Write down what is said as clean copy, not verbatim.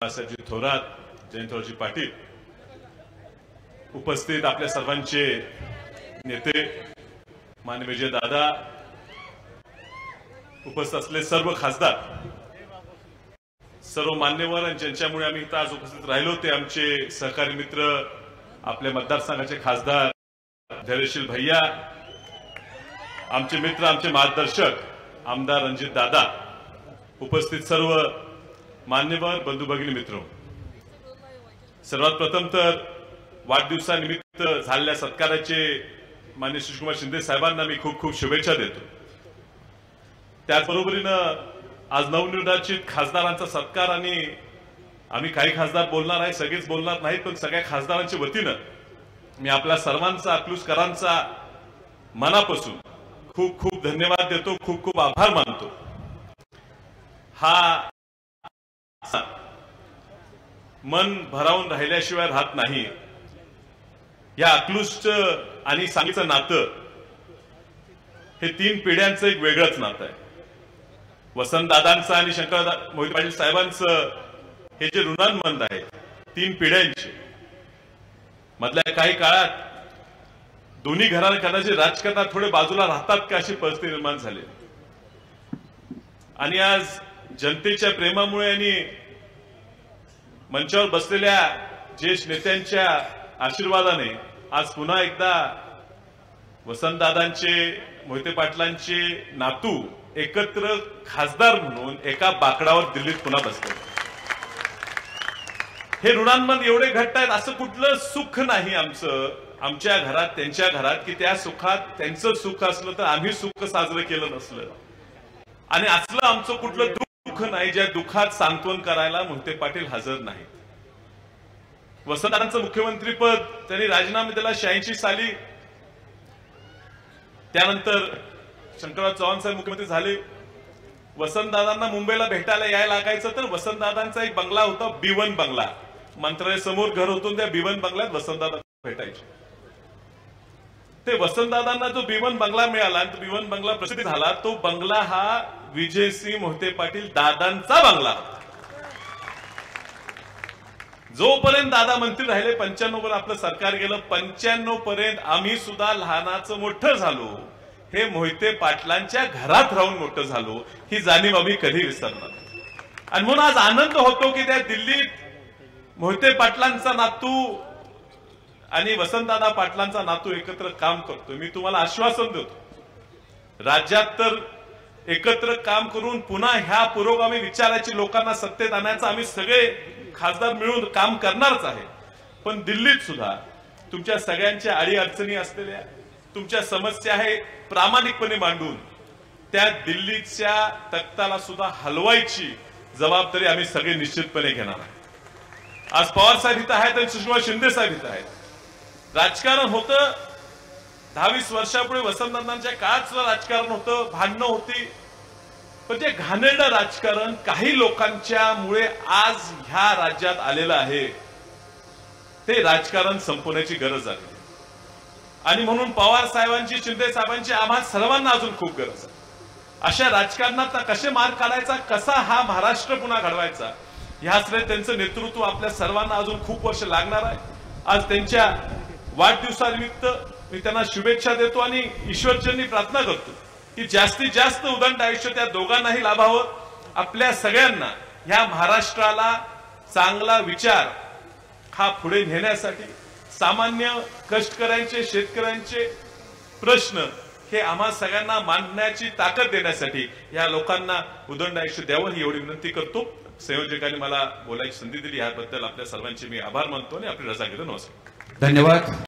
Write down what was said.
बाळासाहेबजी थोरात, जयंतरावजी पाटील, उपस्थित आपल्या सर्वांचे नेते माननीय विजय दादा, उपस्थित असलेले सर्व खासदार, सर्व मान्यवर आणि ज्यांच्यामुळे आम्ही इथं आज उपस्थित राहिलो ते आमचे सहकारी मित्र, आपल्या मतदारसंघाचे खासदार धैर्यशील भैया, आमचे मित्र, आमचे मार्गदर्शक आमदार रणजित दादा, उपस्थित सर्व मान्यवर बंधू भगिनी मित्र, सर्वात प्रथम तर वाढदिवसानिमित्त झालेल्या सत्काराचे माननीय सुशीलकुमार शिंदे साहेबांना मी खूप खूप शुभेच्छा देतो। त्याचबरोबरीनं आज नवनिर्वाचित खासदारांचा सत्कार आणि आम्ही काही खासदार बोलणार आहे, सगळेच बोलणार नाहीत, पण सगळ्या खासदारांच्या वतीनं मी आपल्या सर्वांचा, अकलूजकरांचा मनापासून खूप खूप धन्यवाद देतो, खूप खूप आभार मानतो। हा मन भरावून राहिल्याशिवाय राहत नाही। या अकलूजचं आणि सांगलीचं नातं हे 3 पिढ्यांचं एक वेगळंच नातं आहे। वसंतदादांचं आणि शंकर मोहिते पाटील साहेबांचं हे जे ऋणानुबंध आहे 3 पिढ्यांचे, मधल्या काही काळात दोन्ही घराणे कदाचित राजकारणात थोडे बाजूला राहतात का अशी परिस्थिती निर्माण झाली आणि आज जनतेच्या प्रेमामुळे आणि मंचावर बसलेल्या ज्येष्ठ नेत्यांच्या आशीर्वादाने आज पुन्हा एकदा वसंतदादांचे, मोहिते पाटलांचे नातू एकत्र खासदार म्हणून एका बाकडावर दिल्लीत पुन्हा बसले। हे ऋणानुबंध एवढे घट्ट आहेत, असं कुठलं सुख नाही आमच्या घरात, त्यांच्या घरात, की त्या सुखात त्यांचं सुख असलं तर आम्ही सुख साजरं केलं नसलं, आणि असलं आमचं कुठलं दुःख नाही ज्या दुःखात सांत्वन करायला मोहिते पाटील हजर नाहीत। वसंतदादांचं मुख्यमंत्रीपद त्यांनी राजीनामा दिला 86 साली, त्यानंतर शंकरराव चव्हाण साहेब मुख्यमंत्री झाले। वसंतदादांना मुंबईला भेटायला यायला लागायचं, तर वसंतदादांचा एक बंगला होता, B1 बंगला, मंत्रालय समोर घर होतं, त्या B1 बंगल्यात वसंतदादा भेटायचे। ते वसंतदादांना जो B1 बंगला मिळाला, तो B1 बंगला प्रसिद्ध झाला, तो बंगला हा विजयसिंह मोहिते पाटील दादांचा बंगला होता। जोपर्यंत दादा मंत्री राहिले, 95 वर आपलं सरकार गेलं, 95 पर्यंत आम्ही सुद्धा लहानाचं मोठं झालो, हे मोहिते पाटलांच्या घरात राहून मोठं झालो, ही जाणीव आम्ही कधी विसरणार नाही। आणि म्हणून आज आनंद होतो की त्या दिल्लीत मोहिते पाटलांचा नातू आणि वसंतदादा पाटलांचा नातू एकत्र काम करतोय। मी तुम्हाला आश्वासन देतो, राज्यात तर एकत्र काम करून पुन्हा ह्या पुरोगामी विचाराची लोकांना सत्तेत आणायचं आम्ही सगळे खासदार मिळून काम करणारच आहे, पण दिल्लीत सुद्धा तुमच्या सगळ्यांच्या अडीअडचणी असलेल्या, तुमच्या समस्या आहे प्रामाणिकपणे मांडून त्या दिल्लीच्या तख्ताला सुद्धा हलवायची जबाबदारी आम्ही सगळे निश्चितपणे घेणार आहे। आज पवार साहेब इथं आहेत आणि सुशीलकुमार शिंदे साहेब इथं आहेत। राजकारण होतं 10-20 वर्षापूर्वी वसंतदादांच्या काळात सुद्धा राजकारण होतं, भांडणं होती, पण ते घाणेरडं राजकारण काही लोकांच्या मुळे आज ह्या राज्यात आलेलं आहे, ते राजकारण संपवण्याची गरज आहे। आणि म्हणून पवार साहेबांची, शिंदे साहेबांची आम्हा सर्वांना अजून खूप गरज आहे। अशा राजकारणात कसे मार काढायचा, कसा हा महाराष्ट्र पुन्हा घडवायचा, ह्यासाठी त्यांचं नेतृत्व आपल्या सर्वांना अजून खूप वर्ष लागणार आहे। आज त्यांच्या वाढदिवसानिमित्त मी त्यांना शुभेच्छा देतो आणि ईश्वरचरणी प्रार्थना करतो की जास्तीत जास्त उदंड आयुष्य त्या दोघांनाही लाभावं, आपल्या सगळ्यांना ह्या महाराष्ट्राला चांगला विचार हा पुढे नेण्यासाठी, सामान्य कष्टकऱ्यांचे, शेतकऱ्यांचे प्रश्न हे आम्हा सगळ्यांना मांडण्याची ताकद देण्यासाठी या लोकांना उदंड आयुष्य द्यावं ही एवढी विनंती करतो। संयोजकांनी मला बोलायची संधी दिली, याबद्दल आपल्या सर्वांचे मी आभार मानतो आणि आपली रजा घेतो। नमस्कार, धन्यवाद।